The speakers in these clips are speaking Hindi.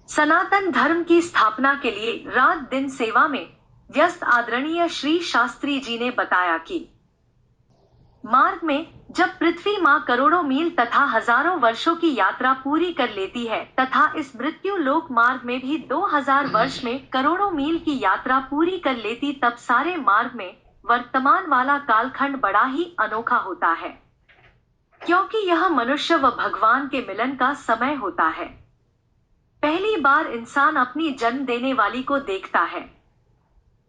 सनातन धर्म की स्थापना के लिए रात दिन सेवा में व्यस्त आदरणीय श्री शास्त्री जी ने बताया कि मार्ग में जब पृथ्वी माँ करोड़ों मील तथा हजारों वर्षों की यात्रा पूरी कर लेती है तथा इस मृत्यु लोक मार्ग में भी 2000 वर्ष में करोड़ों मील की यात्रा पूरी कर लेती, तब सारे मार्ग में वर्तमान वाला कालखंड बड़ा ही अनोखा होता है, क्योंकि यह मनुष्य व भगवान के मिलन का समय होता है। पहली बार इंसान अपनी जन्म देने वाली को देखता है।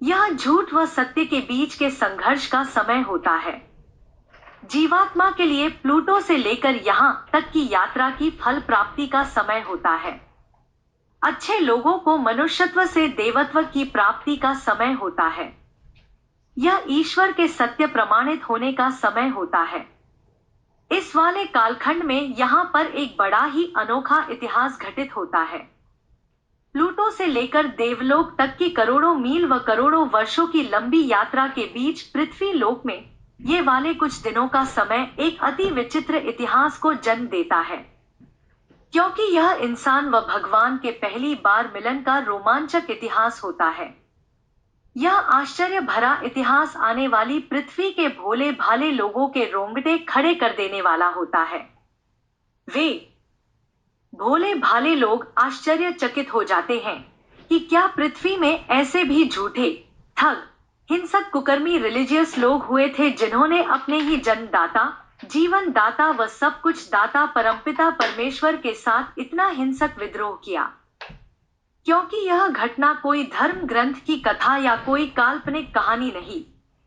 यह झूठ व सत्य के बीच के संघर्ष का समय होता है। जीवात्मा के लिए प्लूटो से लेकर यहाँ तक की यात्रा की फल प्राप्ति का समय होता है। अच्छे लोगों को मनुष्यत्व से देवत्व की प्राप्ति का समय होता है। यह ईश्वर के सत्य प्रमाणित होने का समय होता है। इस वाले कालखंड में यहाँ पर एक बड़ा ही अनोखा इतिहास घटित होता है। प्लूटो से लेकर देवलोक तक की करोड़ों मील व करोड़ों वर्षों की लंबी यात्रा के बीच पृथ्वी लोक में ये वाले कुछ दिनों का समय एक अति विचित्र इतिहास को जन्म देता है, क्योंकि यह इंसान व भगवान के पहली बार मिलन का रोमांचक इतिहास होता है। यह आश्चर्य भरा इतिहास आने वाली पृथ्वी के भोले भाले लोगों के रोंगटे खड़े कर देने वाला होता है। वे भोले भाले लोग आश्चर्यचकित हो जाते हैं कि क्या पृथ्वी में ऐसे भी झूठे, ठग, हिंसक, कुकर्मी रिलीजियस लोग हुए थे जिन्होंने अपने ही जन्मदाता, जीवन दाता व सब कुछ दाता परमपिता परमेश्वर के साथ इतना हिंसक विद्रोह किया। क्योंकि यह घटना कोई धर्म ग्रंथ की कथा या कोई काल्पनिक कहानी नहीं,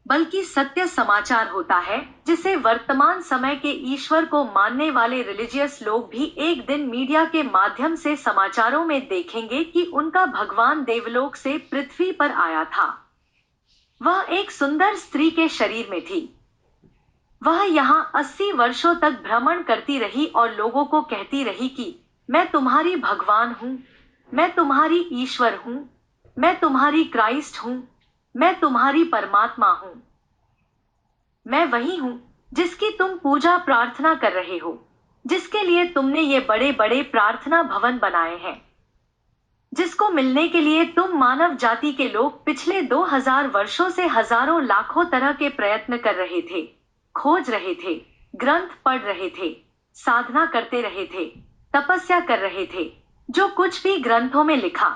बल्कि सत्य समाचार होता है, जिसे वर्तमान समय के ईश्वर को मानने वाले रिलीजियस लोग भी एक दिन मीडिया के माध्यम से समाचारों में देखेंगे कि उनका भगवान देवलोक से पृथ्वी पर आया था। वह एक सुंदर स्त्री के शरीर में थी। वह यहाँ 80 वर्षों तक भ्रमण करती रही और लोगों को कहती रही कि मैं तुम्हारी भगवान हूँ, मैं तुम्हारी ईश्वर हूँ, मैं तुम्हारी क्राइस्ट हूँ, मैं तुम्हारी परमात्मा हूँ। मैं वही हूँ जिसकी तुम पूजा प्रार्थना कर रहे हो, जिसके लिए तुमने ये बड़े बड़े प्रार्थना भवन बनाए हैं, जिसको मिलने के लिए तुम मानव जाति के लोग पिछले 2000 वर्षों से हजारों लाखों तरह के प्रयत्न कर रहे थे, खोज रहे थे, ग्रंथ पढ़ रहे थे, साधना करते रहे थे, तपस्या कर रहे थे। जो कुछ भी ग्रंथों में लिखा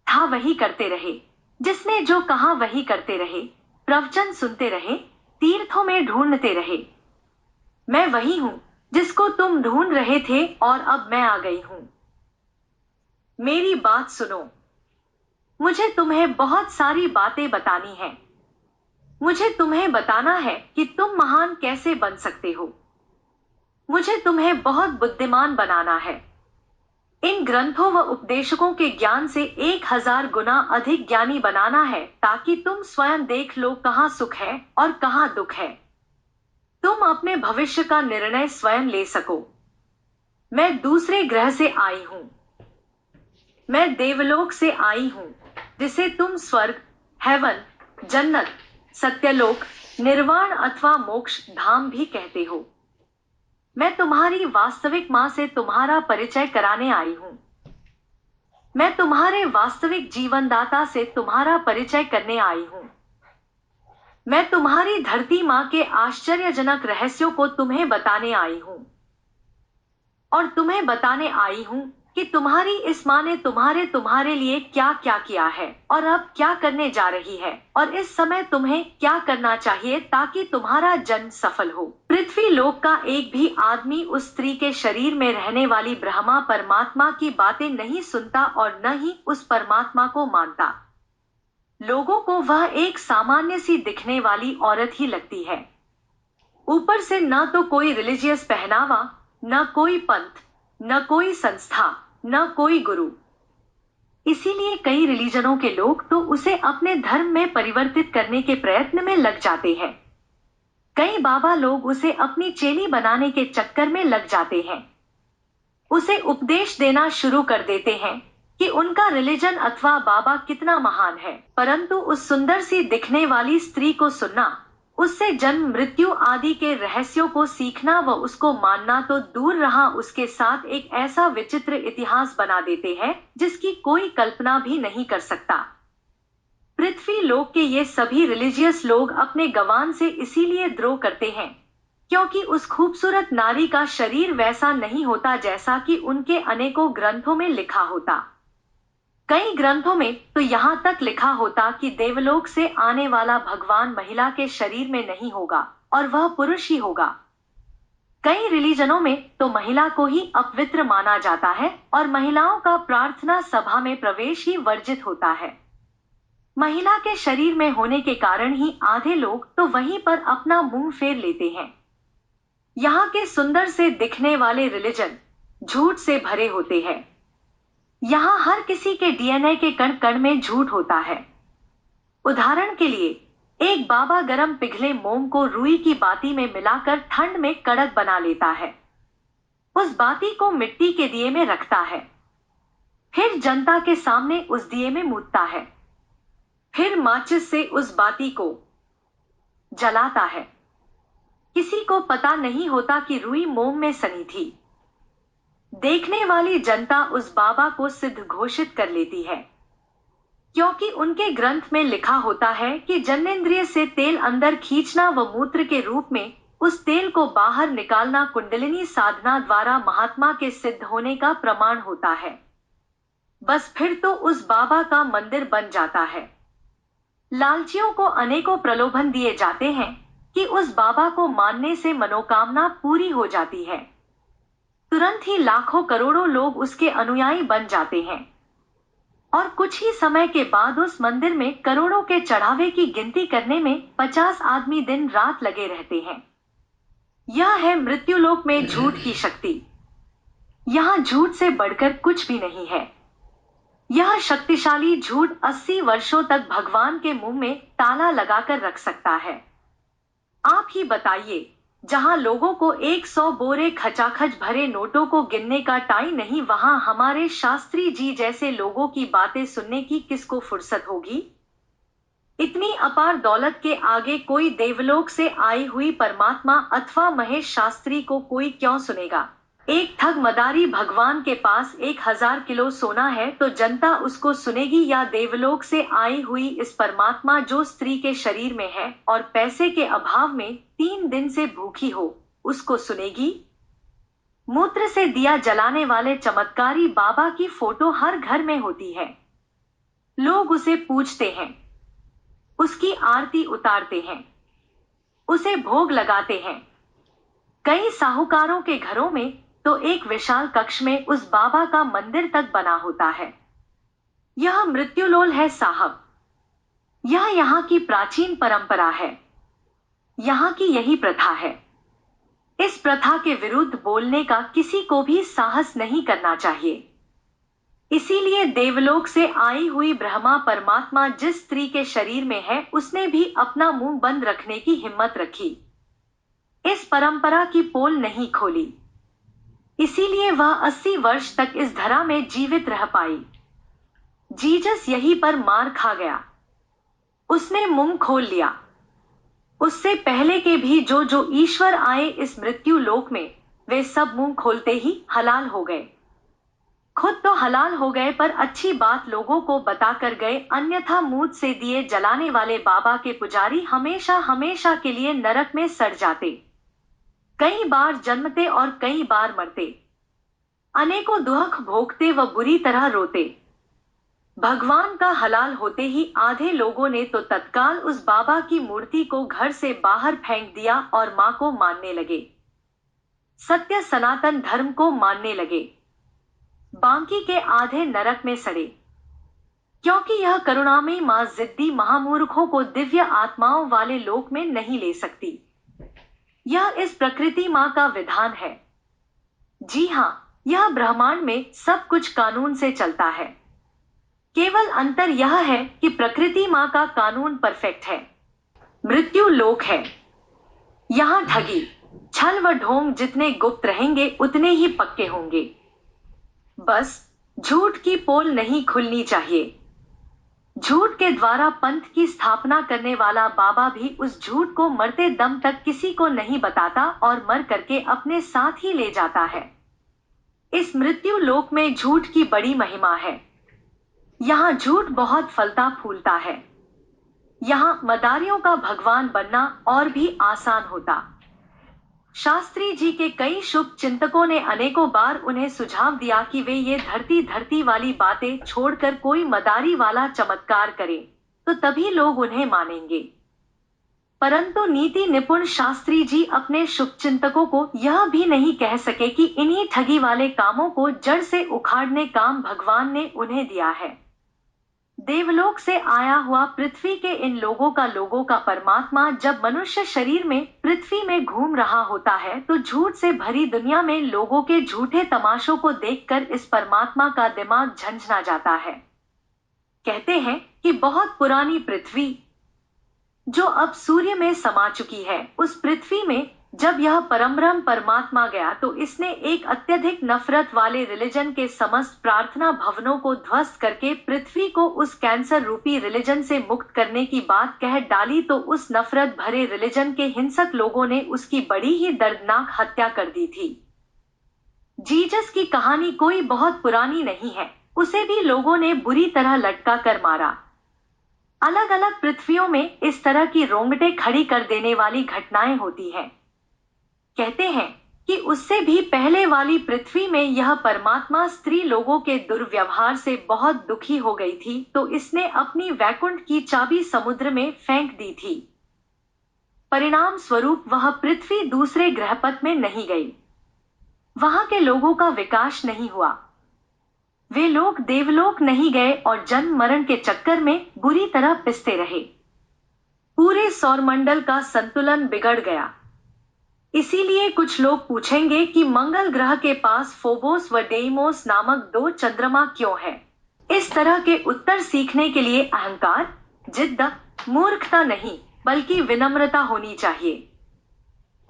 था वही करते रहे, जिसने जो कहा वही करते रहे, प्रवचन सुनते रहे, तीर्थों में ढूंढते रहे। मैं वही हूं जिसको तुम ढूंढ रहे थे और अब मैं आ गई हूं। मेरी बात सुनो। मुझे तुम्हें बहुत सारी बातें बतानी है। मुझे तुम्हें बताना है कि तुम महान कैसे बन सकते हो। मुझे तुम्हें बहुत बुद्धिमान बनाना है। इन ग्रंथों व उपदेशकों के ज्ञान से 1000 गुना अधिक ज्ञानी बनाना है, ताकि तुम स्वयं देख लो कहाँ सुख है और कहाँ दुख है। तुम अपने भविष्य का निर्णय स्वयं ले सको। मैं दूसरे ग्रह से आई हूँ। मैं देवलोक से आई हूँ, जिसे तुम स्वर्ग, हेवन, जन्नत, सत्यलोक, निर्वाण अथवा मोक्ष धाम भी कहते हो। मैं तुम्हारी वास्तविक माँ से तुम्हारा परिचय कराने आई हूँ। मैं तुम्हारे वास्तविक जीवनदाता से तुम्हारा परिचय करने आई हूँ। मैं तुम्हारी धरती माँ के आश्चर्यजनक रहस्यों को तुम्हें बताने आई हूँ। और तुम्हें बताने आई हूँ कि तुम्हारी इस माँ ने तुम्हारे लिए क्या क्या किया है और अब क्या करने जा रही है, और इस समय तुम्हें क्या करना चाहिए ताकि तुम्हारा जन्म सफल हो। पृथ्वी लोक का एक भी आदमी उस स्त्री के शरीर में रहने वाली ब्रह्मा परमात्मा की बातें नहीं सुनता और न ही उस परमात्मा को मानता। लोगों को वह एक सामान्य सी दिखने वाली औरत ही लगती है। ऊपर से न तो कोई रिलीजियस पहनावा, न कोई पंथ, न कोई संस्था, न कोई गुरु। इसीलिए कई रिलीजनों के लोग तो उसे अपने धर्म में परिवर्तित करने के प्रयत्न में लग जाते हैं। कई बाबा लोग उसे अपनी चेली बनाने के चक्कर में लग जाते हैं। उसे उपदेश देना शुरू कर देते हैं कि उनका रिलीजन अथवा बाबा कितना महान है, परंतु उस सुंदर सी दिखने वाली स्त्री को सुनना, उससे जन्म मृत्यु आदि के रहस्यों को सीखना व उसको मानना तो दूर रहा, उसके साथ एक ऐसा विचित्र इतिहास बना देते हैं जिसकी कोई कल्पना भी नहीं कर सकता। पृथ्वी लोक के ये सभी रिलीजियस लोग अपने गवान से इसीलिए द्रोह करते हैं क्योंकि उस खूबसूरत नारी का शरीर वैसा नहीं होता जैसा कि उनके अनेकों ग्रंथों में लिखा होता। कई ग्रंथों में तो यहाँ तक लिखा होता कि देवलोक से आने वाला भगवान महिला के शरीर में नहीं होगा और वह पुरुष ही होगा। कई रिलीजनों में तो महिला को ही अपवित्र माना जाता है और महिलाओं का प्रार्थना सभा में प्रवेश ही वर्जित होता है। महिला के शरीर में होने के कारण ही आधे लोग तो वहीं पर अपना मुंह फेर लेते हैं। यहाँ के सुंदर से दिखने वाले रिलीजन झूठ से भरे होते हैं। यहाँ हर किसी के डीएनए के कण कण में झूठ होता है। उदाहरण के लिए एक बाबा गरम पिघले मोम को रुई की बाती में मिलाकर ठंड में कड़क बना लेता है। उस बाती को मिट्टी के दिए में रखता है, फिर जनता के सामने उस दिए में मूतता है, फिर माचिस से उस बाती को जलाता है। किसी को पता नहीं होता कि रुई मोम में सनी थी। देखने वाली जनता उस बाबा को सिद्ध घोषित कर लेती है क्योंकि उनके ग्रंथ में लिखा होता है कि जन्नेंद्रिय से तेल अंदर खींचना व मूत्र के रूप में उस तेल को बाहर निकालना कुंडलिनी साधना द्वारा महात्मा के सिद्ध होने का प्रमाण होता है। बस फिर तो उस बाबा का मंदिर बन जाता है। लालचियों को अनेकों प्रलोभन दिए जाते हैं कि उस बाबा को मानने से मनोकामना पूरी हो जाती है। तुरंत ही लाखों करोड़ों लोग उसके अनुयायी बन जाते हैं और कुछ ही समय के बाद उस मंदिर में करोड़ों के चढ़ावे की गिनती करने में 50 आदमी दिन रात लगे रहते हैं। यह है मृत्युलोक में झूठ की शक्ति। यहाँ झूठ से बढ़कर कुछ भी नहीं है। यह शक्तिशाली झूठ 80 वर्षों तक भगवान के मुंह में ताला लगाकर रख सकता है। आप ही बताइए, जहां लोगों को 100 बोरे खचाखच भरे नोटों को गिनने का टाइम नहीं, वहां हमारे शास्त्री जी जैसे लोगों की बातें सुनने की किसको फुर्सत होगी। इतनी अपार दौलत के आगे कोई देवलोक से आई हुई परमात्मा अथवा महेश शास्त्री को कोई क्यों सुनेगा। एक ठग मदारी भगवान के पास 1000 किलो सोना है तो जनता उसको सुनेगी, या देवलोक से आई हुई इस परमात्मा जो स्त्री के शरीर में है और पैसे के अभाव में 3 दिन से भूखी हो, उसको सुनेगी। मूत्र से दिया जलाने वाले चमत्कारी बाबा की फोटो हर घर में होती है। लोग उसे पूजते हैं, उसकी आरती उतारते हैं, उसे भोग लगाते हैं। कई साहूकारों के घरों में तो एक विशाल कक्ष में उस बाबा का मंदिर तक बना होता है। यह मृत्युलोल है साहब। यह यहाँ की प्राचीन परंपरा है। यहाँ की यही प्रथा है। इस प्रथा के विरुद्ध बोलने का किसी को भी साहस नहीं करना चाहिए। इसीलिए देवलोक से आई हुई ब्रह्मा परमात्मा जिस स्त्री के शरीर में है, उसने भी अपना मुंह बंद रखने की हिम्मत रखी, इस परंपरा की पोल नहीं खोली। इसीलिए वह 80 वर्ष तक इस धरा में जीवित रह पाई। जीसस यहीं पर मार खा गया। उसने मुंह खोल लिया। उससे पहले के भी जो ईश्वर आए इस मृत्यु लोक में, वे सब मुंह खोलते ही हलाल हो गए। खुद तो हलाल हो गए पर अच्छी बात लोगों को बता कर गए, अन्यथा मूत से दिए जलाने वाले बाबा के पुजारी हमेशा हमेशा के लिए नरक में सड़ जाते। कई बार जन्मते और कई बार मरते, अनेकों दुख भोगते व बुरी तरह रोते। भगवान का हलाल होते ही आधे लोगों ने तो तत्काल उस बाबा की मूर्ति को घर से बाहर फेंक दिया और मां को मानने लगे, सत्य सनातन धर्म को मानने लगे। बाकी के आधे नरक में सड़े, क्योंकि यह करुणामयी मां जिद्दी महामूर्खों को दिव्य आत्माओं वाले लोक में नहीं ले सकती। यह इस प्रकृति मां का विधान है। जी हाँ, यह ब्रह्मांड में सब कुछ कानून से चलता है। केवल अंतर यह है कि प्रकृति मां का कानून परफेक्ट है, मृत्यु लोक है। यहाँ ठगी, छल व ढोंग जितने गुप्त रहेंगे उतने ही पक्के होंगे। बस झूठ की पोल नहीं खुलनी चाहिए। झूठ के द्वारा पंथ की स्थापना करने वाला बाबा भी उस झूठ को मरते दम तक किसी को नहीं बताता और मर करके अपने साथ ही ले जाता है। इस मृत्यु लोक में झूठ की बड़ी महिमा है। यहाँ झूठ बहुत फलता फूलता है। यहाँ मदारियों का भगवान बनना और भी आसान होता। शास्त्री जी के कई शुभ चिंतकों ने अनेकों बार उन्हें सुझाव दिया कि वे ये धरती धरती वाली बातें छोड़कर कोई मदारी वाला चमत्कार करें, तो तभी लोग उन्हें मानेंगे। परंतु नीति निपुण शास्त्री जी अपने शुभचिंतकों को यह भी नहीं कह सके कि इन्हीं ठगी वाले कामों को जड़ से उखाड़ने काम भगवान ने उन्हें दिया है। देवलोक से आया हुआ पृथ्वी के इन लोगों का परमात्मा जब मनुष्य शरीर में पृथ्वी में घूम रहा होता है तो झूठ से भरी दुनिया में लोगों के झूठे तमाशों को देखकर इस परमात्मा का दिमाग झंझना जाता है। कहते हैं कि बहुत पुरानी पृथ्वी जो अब सूर्य में समा चुकी है, उस पृथ्वी में जब यह परमब्रह्म परमात्मा गया तो इसने एक अत्यधिक नफरत वाले रिलीजन के समस्त प्रार्थना भवनों को ध्वस्त करके पृथ्वी को उस कैंसर रूपी रिलीजन से मुक्त करने की बात कह डाली, तो उस नफरत भरे रिलीजन के हिंसक लोगों ने उसकी बड़ी ही दर्दनाक हत्या कर दी थी। जीसस की कहानी कोई बहुत पुरानी नहीं है, उसे भी लोगों ने बुरी तरह लटका कर मारा। अलग अलग पृथ्वियों में इस तरह की रोंगटे खड़ी कर देने वाली घटनाएं होती हैं। कहते हैं कि उससे भी पहले वाली पृथ्वी में यह परमात्मा स्त्री लोगों के दुर्व्यवहार से बहुत दुखी हो गई थी, तो इसने अपनी वैकुंठ की चाबी समुद्र में फेंक दी थी। परिणाम स्वरूप वह पृथ्वी दूसरे ग्रहपथ में नहीं गई। वहां के लोगों का विकास नहीं हुआ। वे लोग देवलोक नहीं गए और जन्म मरण के चक्कर में बुरी तरह पिसते रहे। पूरे सौरमंडल का संतुलन बिगड़ गया। इसीलिए कुछ लोग पूछेंगे कि मंगल ग्रह के पास फोबोस व डेइमोस नामक 2 चंद्रमा क्यों है। इस तरह के उत्तर सीखने के लिए अहंकार, जिद्द, मूर्खता नहीं बल्कि विनम्रता होनी चाहिए।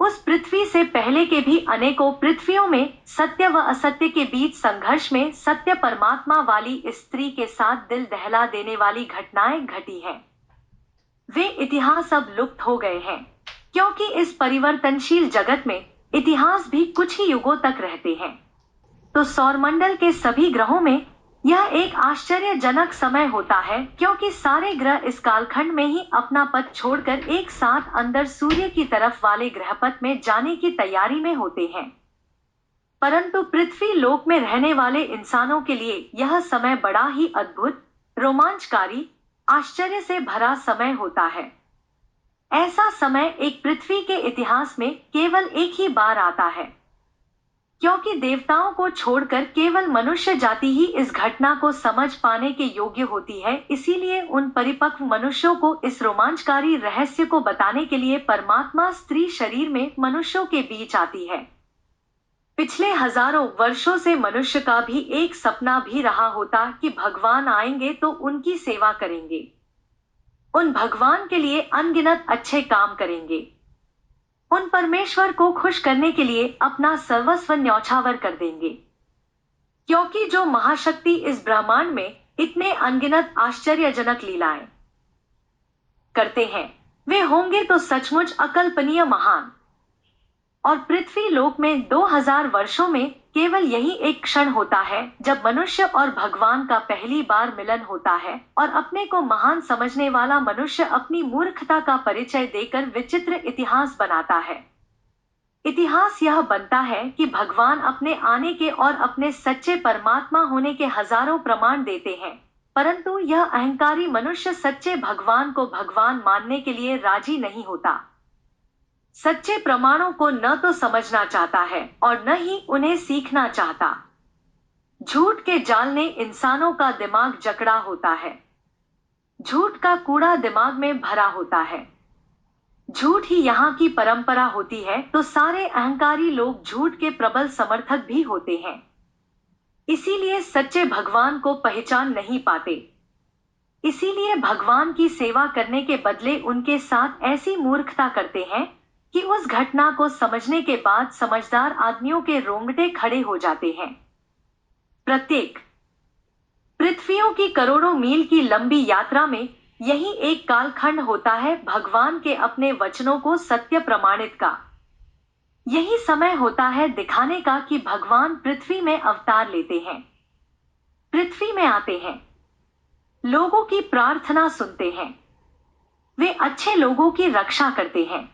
उस पृथ्वी से पहले के भी अनेकों पृथ्वियों में सत्य व असत्य के बीच संघर्ष में सत्य परमात्मा वाली स्त्री के साथ दिल दहला देने वाली घटनाएं घटी हैं। वे इतिहास अब लुप्त हो गए हैं, क्योंकि इस परिवर्तनशील जगत में इतिहास भी कुछ ही युगों तक रहते हैं। तो सौरमंडल के सभी ग्रहों में यह एक आश्चर्यजनक समय होता है, क्योंकि सारे ग्रह इस कालखंड में ही अपना पथ छोड़कर एक साथ अंदर सूर्य की तरफ वाले ग्रहपथ में जाने की तैयारी में होते हैं। परंतु पृथ्वी लोक में रहने वाले इंसानों के लिए यह समय बड़ा ही अद्भुत, रोमांचकारी, आश्चर्य से भरा समय होता है। ऐसा समय एक पृथ्वी के इतिहास में केवल एक ही बार आता है, क्योंकि देवताओं को छोड़कर केवल मनुष्य जाति ही इस घटना को समझ पाने के योग्य होती है। इसीलिए उन परिपक्व मनुष्यों को इस रोमांचकारी रहस्य को बताने के लिए परमात्मा स्त्री शरीर में मनुष्यों के बीच आती है। पिछले हजारों वर्षों से मनुष्य का भी एक सपना भी रहा होता कि भगवान आएंगे तो उनकी सेवा करेंगे, उन भगवान के लिए अनगिनत अच्छे काम करेंगे, उन परमेश्वर को खुश करने के लिए अपना सर्वस्व न्यौछावर कर देंगे। क्योंकि जो महाशक्ति इस ब्रह्मांड में इतने अनगिनत आश्चर्यजनक लीलाएं करते हैं, वे होंगे तो सचमुच अकल्पनीय महान। और पृथ्वी लोक में 2000 वर्षों में केवल यही एक क्षण होता है जब मनुष्य और भगवान का पहली बार मिलन होता है, और अपने को महान समझने वाला मनुष्य अपनी मूर्खता का परिचय देकर विचित्र इतिहास बनाता है। इतिहास यह बनता है कि भगवान अपने आने के और अपने सच्चे परमात्मा होने के हजारों प्रमाण देते हैं, परंतु यह अहंकारी मनुष्य सच्चे भगवान को भगवान मानने के लिए राजी नहीं होता। सच्चे प्रमाणों को न तो समझना चाहता है और न ही उन्हें सीखना चाहता। झूठ के जाल ने इंसानों का दिमाग जकड़ा होता है। झूठ का कूड़ा दिमाग में भरा होता है। झूठ ही यहाँ की परंपरा होती है, तो सारे अहंकारी लोग झूठ के प्रबल समर्थक भी होते हैं। इसीलिए सच्चे भगवान को पहचान नहीं पाते। इसीलिए भगवान की सेवा करने के बदले उनके साथ ऐसी मूर्खता करते हैं कि उस घटना को समझने के बाद समझदार आदमियों के रोंगटे खड़े हो जाते हैं। प्रत्येक पृथ्वियों ऋषियों की करोड़ों मील की लंबी यात्रा में यही एक कालखंड होता है भगवान के अपने वचनों को सत्य प्रमाणित का। यही समय होता है दिखाने का कि भगवान पृथ्वी में अवतार लेते हैं, पृथ्वी में आते हैं, लोगों की प्रार्थना सुनते हैं, वे अच्छे लोगों की रक्षा करते हैं,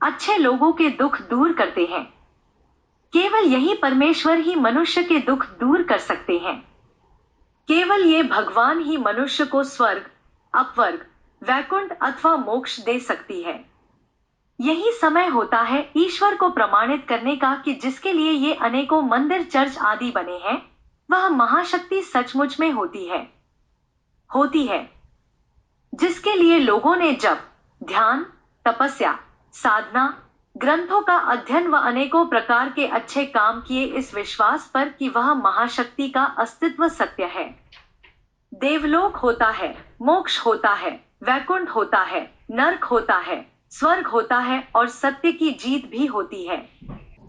अच्छे लोगों के दुख दूर करते हैं। केवल यही परमेश्वर ही मनुष्य के दुख दूर कर सकते हैं। केवल ये भगवान ही मनुष्य को स्वर्ग, अपवर्ग, वैकुंठ अथवा मोक्ष दे सकती है। यही समय होता है ईश्वर को प्रमाणित करने का कि जिसके लिए ये अनेकों मंदिर, चर्च आदि बने हैं, वह महाशक्ति सचमुच में होती है। जिसके लिए लोगों ने जप, ध्यान, तपस्या, साधना, ग्रंथों का अध्ययन व अनेकों प्रकार के अच्छे काम किए इस विश्वास पर कि वह महाशक्ति का अस्तित्व सत्य है। देवलोक होता है, मोक्ष होता है, वैकुंठ होता है, नरक होता है, स्वर्ग होता है और सत्य की जीत भी होती है।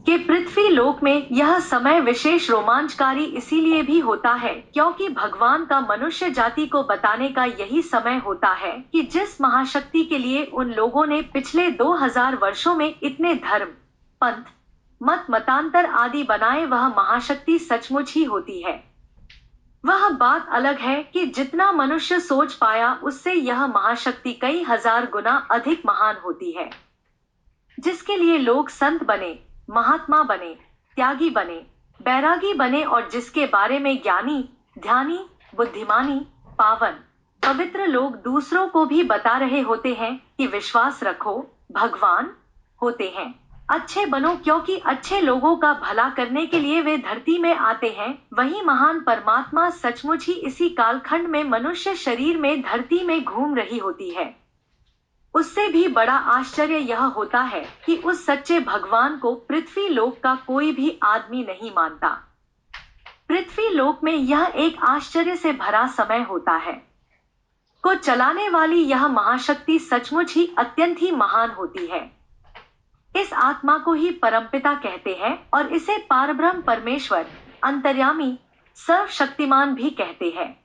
कि पृथ्वी लोक में यह समय विशेष रोमांचकारी इसीलिए भी होता है क्योंकि भगवान का मनुष्य जाति को बताने का यही समय होता है कि जिस महाशक्ति के लिए उन लोगों ने पिछले 2000 वर्षों में इतने धर्म, पंथ, मतांतर आदि बनाए, वह महाशक्ति सचमुच ही होती है। वह बात अलग है कि जितना मनुष्य सोच पाया उससे यह महाशक्ति कई हजार गुना अधिक महान होती है। जिसके लिए लोग संत बने, महात्मा बने, त्यागी बने, बैरागी बने और जिसके बारे में ज्ञानी, ध्यानी, बुद्धिमानी, पावन, पवित्र लोग दूसरों को भी बता रहे होते हैं कि विश्वास रखो, भगवान होते हैं। अच्छे बनो क्योंकि अच्छे लोगों का भला करने के लिए वे धरती में आते हैं। वही महान परमात्मा सचमुच ही इसी कालखंड में मनुष्य शरीर में धरती में घूम रही होती है। उससे भी बड़ा आश्चर्य यह होता है कि उस सच्चे भगवान को पृथ्वी लोक का कोई भी आदमी नहीं मानता। पृथ्वी लोक में यह एक आश्चर्य से भरा समय होता है। को चलाने वाली यह महाशक्ति सचमुच ही अत्यंत ही महान होती है। इस आत्मा को ही परमपिता कहते हैं और इसे पारब्रह्म परमेश्वर, अंतर्यामी, सर्वशक्तिमान भी कहते हैं।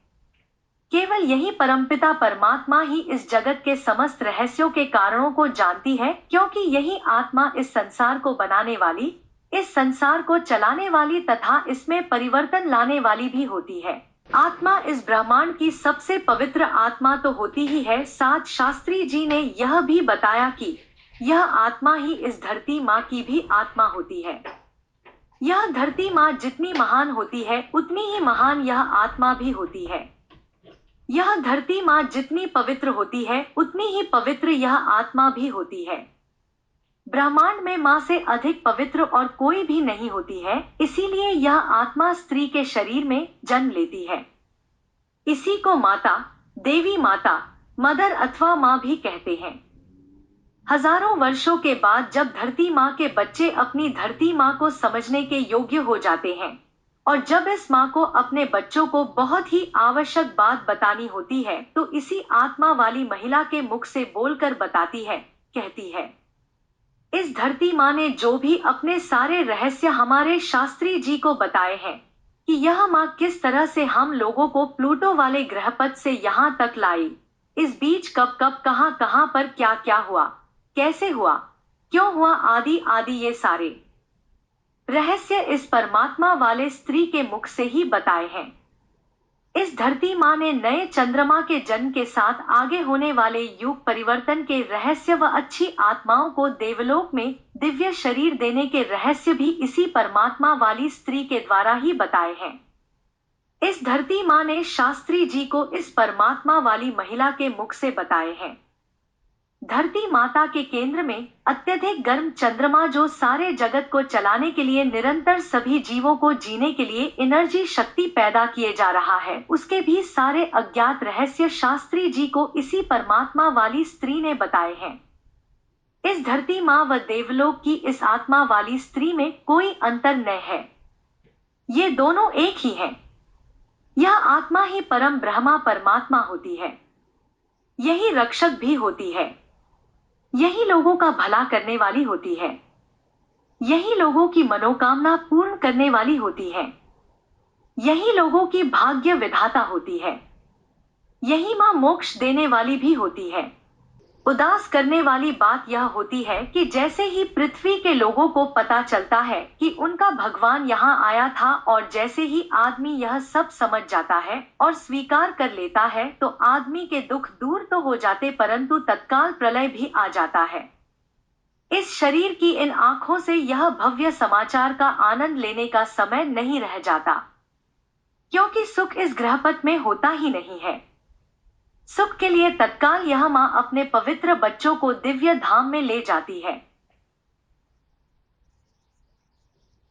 केवल यही परमपिता परमात्मा ही इस जगत के समस्त रहस्यों के कारणों को जानती है क्योंकि यही आत्मा इस संसार को बनाने वाली, इस संसार को चलाने वाली तथा इसमें परिवर्तन लाने वाली भी होती है। आत्मा इस ब्रह्मांड की सबसे पवित्र आत्मा तो होती ही है, साथ शास्त्री जी ने यह भी बताया कि यह आत्मा ही इस धरती माँ की भी आत्मा होती है। यह धरती माँ जितनी महान होती है उतनी ही महान यह आत्मा भी होती है। यह धरती माँ जितनी पवित्र होती है उतनी ही पवित्र यह आत्मा भी होती है। ब्रह्मांड में माँ से अधिक पवित्र और कोई भी नहीं होती है, इसीलिए यह आत्मा स्त्री के शरीर में जन्म लेती है। इसी को माता, देवी माता, मदर अथवा माँ भी कहते हैं। हजारों वर्षों के बाद जब धरती माँ के बच्चे अपनी धरती माँ को समझने के योग्य हो जाते हैं और जब इस माँ को अपने बच्चों को बहुत ही आवश्यक बात बतानी होती है तो इसी आत्मा वाली महिला के मुख से बोलकर बताती है, कहती है। इस धरती माँ ने जो भी अपने सारे रहस्य हमारे शास्त्री जी को बताए हैं कि यह माँ किस तरह से हम लोगों को प्लूटो वाले ग्रहपथ से यहाँ तक लाई, इस बीच कब कब कहाँ कहाँ पर क्या क्या हुआ, कैसे हुआ, क्यों हुआ, आदि आदि ये सारे रहस्य इस परमात्मा वाले स्त्री के मुख से ही बताए हैं। इस धरती माँ ने नए चंद्रमा के जन्म के साथ आगे होने वाले युग परिवर्तन के रहस्य व अच्छी आत्माओं को देवलोक में दिव्य शरीर देने के रहस्य भी इसी परमात्मा वाली स्त्री के द्वारा ही बताए हैं। इस धरती माँ ने शास्त्री जी को इस परमात्मा वाली महिला के मुख से बताए हैं। धरती माता के केंद्र में अत्यधिक गर्म चंद्रमा जो सारे जगत को चलाने के लिए निरंतर सभी जीवों को जीने के लिए एनर्जी शक्ति पैदा किए जा रहा है, उसके भी सारे अज्ञात रहस्य शास्त्री जी को इसी परमात्मा वाली स्त्री ने बताए हैं। इस धरती माँ व देवलोक की इस आत्मा वाली स्त्री में कोई अंतर न है, ये दोनों एक ही हैं। यह आत्मा ही परम ब्रह्मा परमात्मा होती है, यही रक्षक भी होती है, यही लोगों का भला करने वाली होती है, यही लोगों की मनोकामना पूर्ण करने वाली होती है। यही लोगों की भाग्य विधाता होती है। यही माँ मोक्ष देने वाली भी होती है। उदास करने वाली बात यह होती है कि जैसे ही पृथ्वी के लोगों को पता चलता है कि उनका भगवान यहाँ आया था और जैसे ही आदमी यह सब समझ जाता है और स्वीकार कर लेता है तो आदमी के दुख दूर तो हो जाते परंतु तत्काल प्रलय भी आ जाता है। इस शरीर की इन आंखों से यह भव्य समाचार का आनंद लेने का समय नहीं रह जाता, क्योंकि सुख इस गृहपथ में होता ही नहीं है। सुख के लिए तत्काल यह माँ अपने पवित्र बच्चों को दिव्य धाम में ले जाती है।